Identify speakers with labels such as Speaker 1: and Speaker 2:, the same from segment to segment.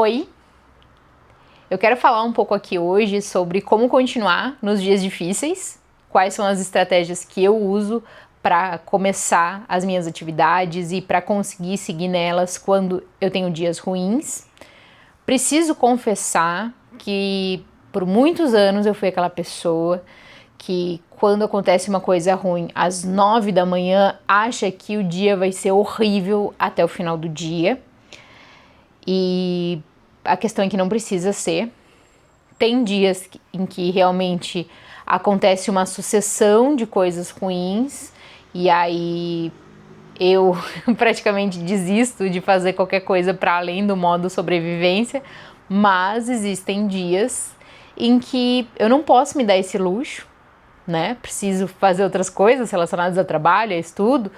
Speaker 1: Oi, eu quero falar um pouco aqui hoje sobre como continuar nos dias difíceis, quais são as estratégias que eu uso para começar as minhas atividades e para conseguir seguir nelas quando eu tenho dias ruins. Preciso confessar que por muitos anos eu fui aquela pessoa que quando acontece uma coisa ruim às 9 da manhã acha que o dia vai ser horrível até o final do dia. E a questão é que não precisa ser. Tem dias em que realmente acontece uma sucessão de coisas ruins e aí eu praticamente desisto de fazer qualquer coisa para além do modo sobrevivência, mas existem dias em que eu não posso me dar esse luxo, né? Preciso fazer outras coisas relacionadas a trabalho, a estudo,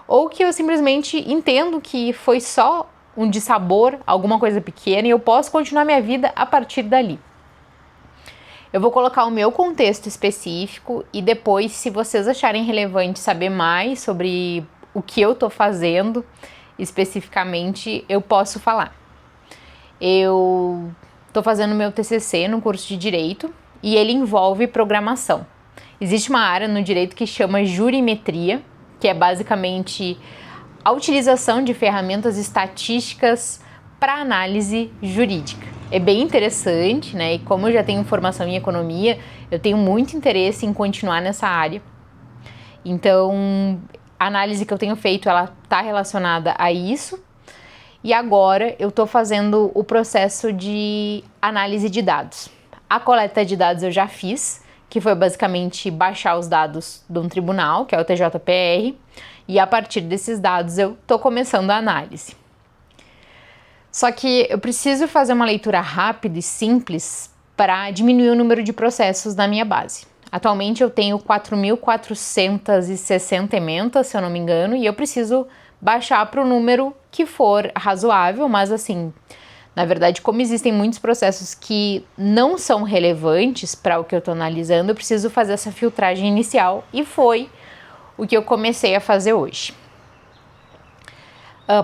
Speaker 1: ou que eu simplesmente entendo que foi só um dissabor, alguma coisa pequena, e eu posso continuar minha vida a partir dali. Eu vou colocar o meu contexto específico e depois, se vocês acharem relevante saber mais sobre o que eu tô fazendo especificamente, eu posso falar. Eu tô fazendo meu TCC no curso de Direito e ele envolve programação. Existe uma área no direito que chama jurimetria, que é basicamente a utilização de ferramentas estatísticas para análise jurídica. É bem interessante, né? E como eu já tenho formação em economia, eu tenho muito interesse em continuar nessa área. Então, a análise que eu tenho feito, ela está relacionada a isso. E agora eu estou fazendo o processo de análise de dados. A coleta de dados eu já fiz, que foi basicamente baixar os dados de um tribunal, que é o TJPR, e a partir desses dados eu estou começando a análise. Só que eu preciso fazer uma leitura rápida e simples para diminuir o número de processos na minha base. Atualmente eu tenho 4.460 ementas, se eu não me engano, e eu preciso baixar para o número que for razoável, mas assim, na verdade, como existem muitos processos que não são relevantes para o que eu estou analisando, eu preciso fazer essa filtragem inicial e foi o que eu comecei a fazer hoje.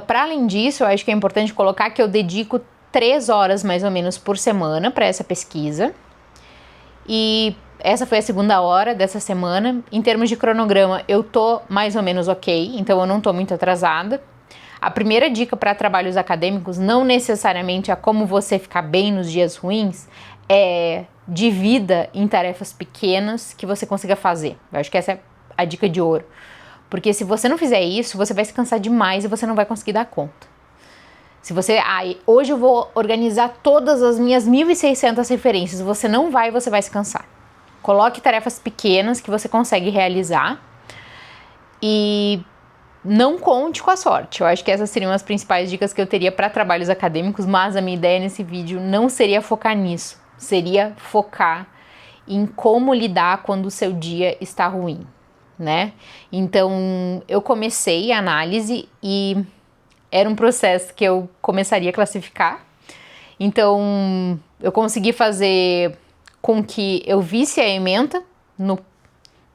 Speaker 1: Para além disso, eu acho que é importante colocar que eu dedico 3 horas mais ou menos por semana para essa pesquisa. E essa foi a segunda hora dessa semana. Em termos de cronograma, eu tô mais ou menos ok, então eu não tô muito atrasada. A primeira dica para trabalhos acadêmicos, não necessariamente a como você ficar bem nos dias ruins, é divida em tarefas pequenas que você consiga fazer. Eu acho que essa é a dica de ouro. Porque se você não fizer isso, você vai se cansar demais e você não vai conseguir dar conta. Se você, hoje eu vou organizar todas as minhas 1.600 referências, você não vai, você vai se cansar. Coloque tarefas pequenas que você consegue realizar e não conte com a sorte. Eu acho que essas seriam as principais dicas que eu teria para trabalhos acadêmicos, mas a minha ideia nesse vídeo não seria focar nisso, seria focar em como lidar quando o seu dia está ruim, né? Então, eu comecei a análise e era um processo que eu começaria a classificar. Então, eu consegui fazer com que eu visse a ementa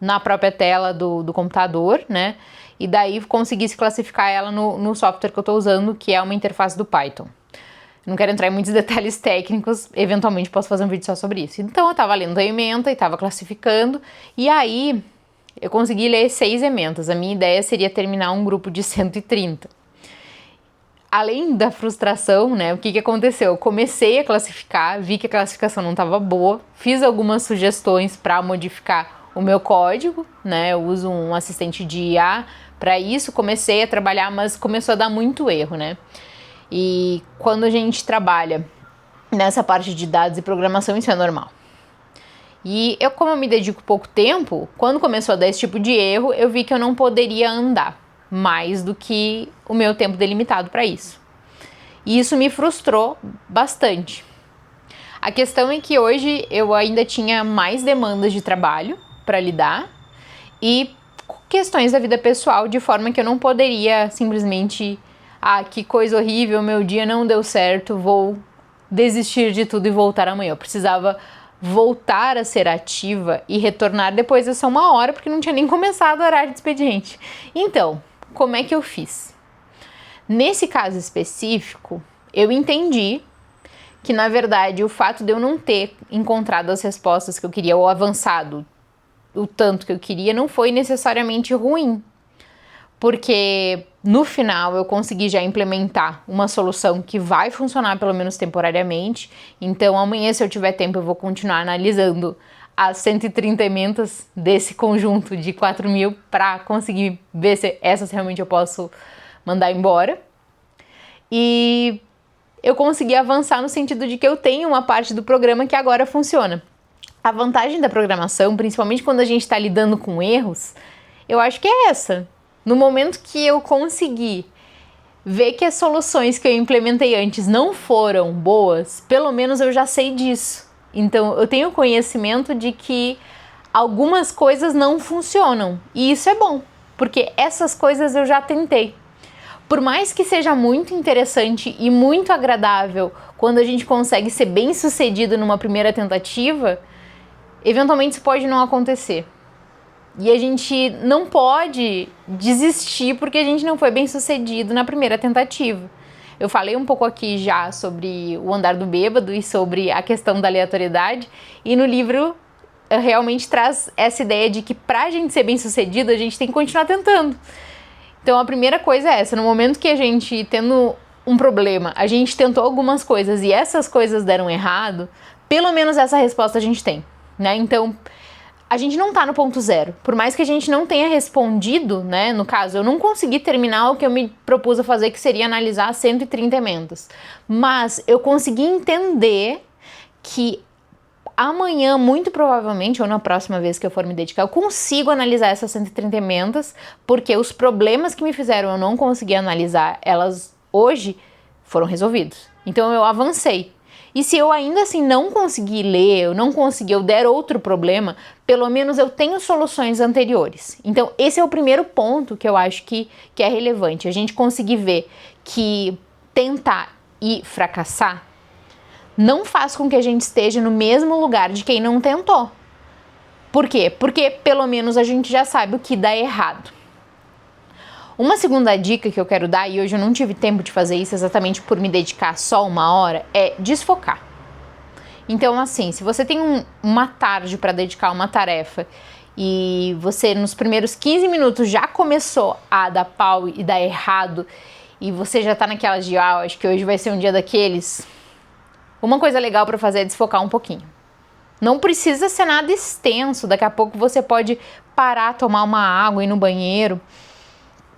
Speaker 1: na própria tela do computador, né? E daí conseguisse classificar ela no software que eu estou usando, que é uma interface do Python. Não quero entrar em muitos detalhes técnicos, eventualmente posso fazer um vídeo só sobre isso. Então, eu estava lendo a ementa e estava classificando, e aí eu consegui ler 6 ementas. A minha ideia seria terminar um grupo de 130. Além da frustração, né, o que aconteceu? Eu comecei a classificar, vi que a classificação não estava boa, fiz algumas sugestões para modificar o meu código, né, eu uso um assistente de IA para isso, comecei a trabalhar, mas começou a dar muito erro, né, e quando a gente trabalha nessa parte de dados e programação, isso é normal. E eu, como eu me dedico pouco tempo, quando começou a dar esse tipo de erro, eu vi que eu não poderia andar mais do que o meu tempo delimitado para isso. E isso me frustrou bastante. A questão é que hoje eu ainda tinha mais demandas de trabalho para lidar e questões da vida pessoal, de forma que eu não poderia simplesmente, que coisa horrível, meu dia não deu certo, vou desistir de tudo e voltar amanhã. Eu precisava voltar a ser ativa e retornar depois dessa 1 hora, porque não tinha nem começado o horário de expediente. Então, como é que eu fiz? Nesse caso específico, eu entendi que, na verdade, o fato de eu não ter encontrado as respostas que eu queria ou avançado o tanto que eu queria não foi necessariamente ruim, porque no final eu consegui já implementar uma solução que vai funcionar pelo menos temporariamente. Então amanhã, se eu tiver tempo, eu vou continuar analisando as 130 emendas desse conjunto de 4.000 para conseguir ver se essas realmente eu posso mandar embora. E eu consegui avançar no sentido de que eu tenho uma parte do programa que agora funciona. A vantagem da programação, principalmente quando a gente está lidando com erros, eu acho que é essa. No momento que eu consegui ver que as soluções que eu implementei antes não foram boas, pelo menos eu já sei disso. Então eu tenho conhecimento de que algumas coisas não funcionam. E isso é bom, porque essas coisas eu já tentei. Por mais que seja muito interessante e muito agradável quando a gente consegue ser bem sucedido numa primeira tentativa, eventualmente isso pode não acontecer. E a gente não pode desistir porque a gente não foi bem sucedido na primeira tentativa. Eu falei um pouco aqui já sobre o andar do bêbado e sobre a questão da aleatoriedade, e no livro realmente traz essa ideia de que pra gente ser bem sucedido, a gente tem que continuar tentando. Então a primeira coisa é essa: no momento que a gente, tendo um problema, a gente tentou algumas coisas e essas coisas deram errado, pelo menos essa resposta a gente tem, né? Então a gente não tá no ponto zero. Por mais que a gente não tenha respondido, né? No caso, eu não consegui terminar o que eu me propus a fazer, que seria analisar 130 emendas. Mas eu consegui entender que amanhã, muito provavelmente, ou na próxima vez que eu for me dedicar, eu consigo analisar essas 130 emendas, porque os problemas que me fizeram eu não conseguir analisar, elas hoje foram resolvidos. Então eu avancei. E se eu ainda assim não conseguir ler, eu não conseguir, eu der outro problema, pelo menos eu tenho soluções anteriores. Então esse é o primeiro ponto que eu acho que é relevante. A gente conseguir ver que tentar e fracassar não faz com que a gente esteja no mesmo lugar de quem não tentou. Por quê? Porque pelo menos a gente já sabe o que dá errado. Uma segunda dica que eu quero dar, e hoje eu não tive tempo de fazer isso exatamente por me dedicar só 1 hora, é desfocar. Então, assim, se você tem uma tarde para dedicar a uma tarefa e você nos primeiros 15 minutos já começou a dar pau e dar errado, e você já tá naquela de, acho que hoje vai ser um dia daqueles, uma coisa legal para fazer é desfocar um pouquinho. Não precisa ser nada extenso, daqui a pouco você pode parar, tomar uma água, ir no banheiro,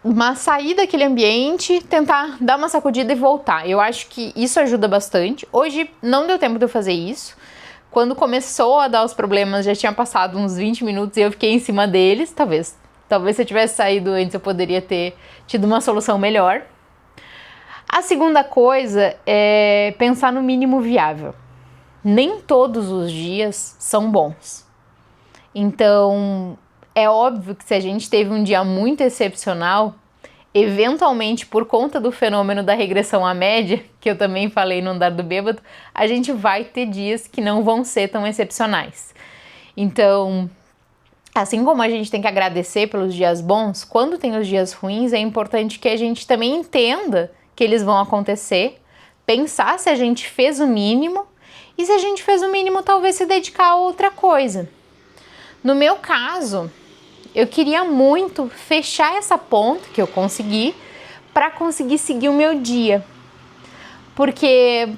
Speaker 1: mas sair daquele ambiente, tentar dar uma sacudida e voltar. Eu acho que isso ajuda bastante. Hoje não deu tempo de eu fazer isso. Quando começou a dar os problemas, já tinha passado uns 20 minutos e eu fiquei em cima deles. Talvez se eu tivesse saído antes, eu poderia ter tido uma solução melhor. A segunda coisa é pensar no mínimo viável. Nem todos os dias são bons. Então, é óbvio que se a gente teve um dia muito excepcional, eventualmente por conta do fenômeno da regressão à média, que eu também falei no andar do bêbado, a gente vai ter dias que não vão ser tão excepcionais. Então, assim como a gente tem que agradecer pelos dias bons, quando tem os dias ruins, é importante que a gente também entenda que eles vão acontecer, pensar se a gente fez o mínimo, e se a gente fez o mínimo, talvez se dedicar a outra coisa. No meu caso, eu queria muito fechar essa ponta que eu consegui para conseguir seguir o meu dia. Porque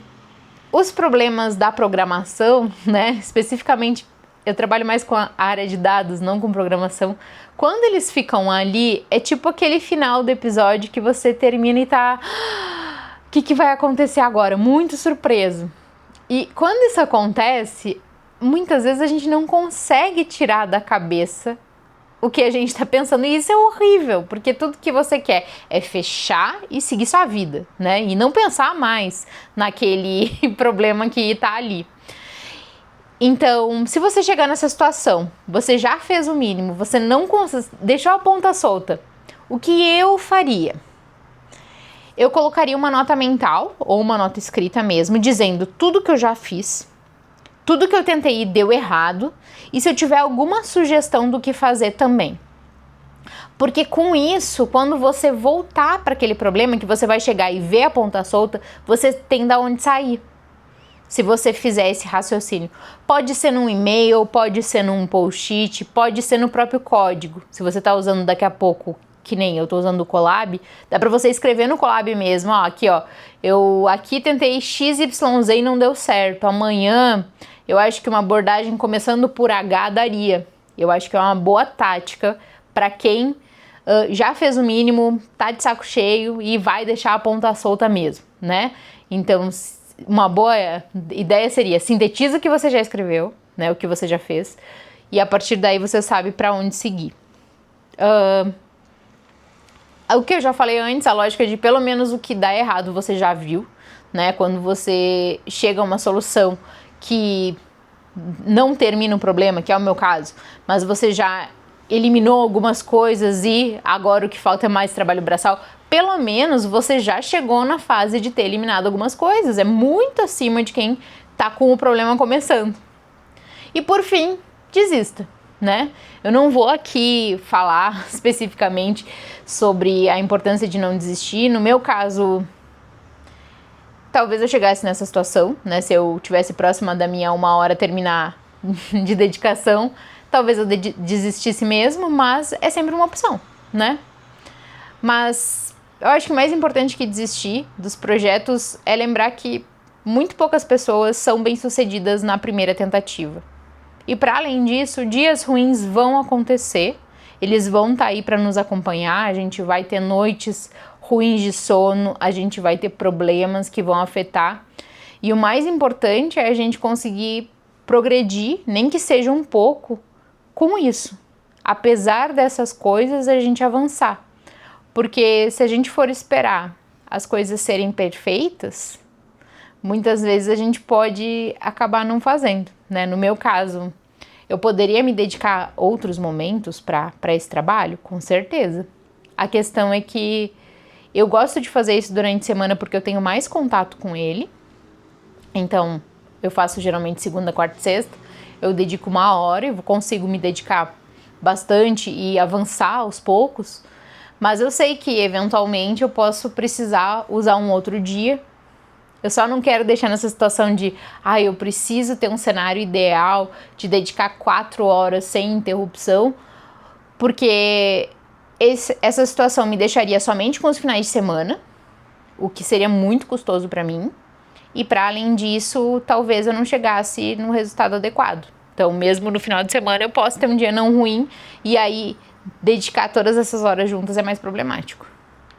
Speaker 1: os problemas da programação, né, especificamente eu trabalho mais com a área de dados, não com programação. Quando eles ficam ali, é tipo aquele final do episódio que você termina e tá... O que vai acontecer agora? Muito surpreso. E quando isso acontece, muitas vezes a gente não consegue tirar da cabeça o que a gente tá pensando, e isso é horrível, porque tudo que você quer é fechar e seguir sua vida, né? E não pensar mais naquele problema que tá ali. Então, se você chegar nessa situação, você já fez o mínimo, você não deixou a ponta solta, o que eu faria? Eu colocaria uma nota mental, ou uma nota escrita mesmo, dizendo tudo que eu já fiz, tudo que eu tentei e deu errado, e se eu tiver alguma sugestão do que fazer também. Porque com isso, quando você voltar para aquele problema, que você vai chegar e ver a ponta solta, você tem da onde sair. Se você fizer esse raciocínio, pode ser num e-mail, pode ser num post-it, pode ser no próprio código. Se você está usando daqui a pouco, que nem eu estou usando o Colab, dá para você escrever no Colab mesmo, ó, aqui ó, eu aqui tentei XYZ e não deu certo. Amanhã eu acho que uma abordagem começando por H daria. Eu acho que é uma boa tática para quem já fez o mínimo, tá de saco cheio e vai deixar a ponta solta mesmo, né? Então, uma boa ideia seria sintetiza o que você já escreveu, né, o que você já fez, e a partir daí você sabe para onde seguir. O que eu já falei antes, a lógica de pelo menos o que dá errado você já viu, né, quando você chega a uma solução que não termina o problema, que é o meu caso, mas você já eliminou algumas coisas e agora o que falta é mais trabalho braçal, pelo menos você já chegou na fase de ter eliminado algumas coisas. É muito acima de quem tá com o problema começando. E por fim, desista, né? Eu não vou aqui falar especificamente sobre a importância de não desistir. No meu caso, talvez eu chegasse nessa situação, né? Se eu tivesse próxima da minha 1 hora terminar de dedicação, talvez eu desistisse mesmo, mas é sempre uma opção, né? Mas eu acho que mais importante que desistir dos projetos é lembrar que muito poucas pessoas são bem-sucedidas na primeira tentativa. E para além disso, dias ruins vão acontecer, eles vão estar aí para nos acompanhar, a gente vai ter noites ruins de sono, a gente vai ter problemas que vão afetar. E o mais importante é a gente conseguir progredir, nem que seja um pouco, com isso. Apesar dessas coisas, a gente avançar. Porque se a gente for esperar as coisas serem perfeitas, muitas vezes a gente pode acabar não fazendo, né? No meu caso, eu poderia me dedicar outros momentos para esse trabalho? Com certeza. A questão é que eu gosto de fazer isso durante a semana porque eu tenho mais contato com ele. Então, eu faço geralmente segunda, quarta e sexta. Eu dedico 1 hora e consigo me dedicar bastante e avançar aos poucos. Mas eu sei que, eventualmente, eu posso precisar usar um outro dia. Eu só não quero deixar nessa situação de eu preciso ter um cenário ideal, de dedicar 4 horas sem interrupção, porque essa situação me deixaria somente com os finais de semana, o que seria muito custoso para mim, e para além disso, talvez eu não chegasse no resultado adequado. Então, mesmo no final de semana, eu posso ter um dia não ruim, e aí dedicar todas essas horas juntas é mais problemático.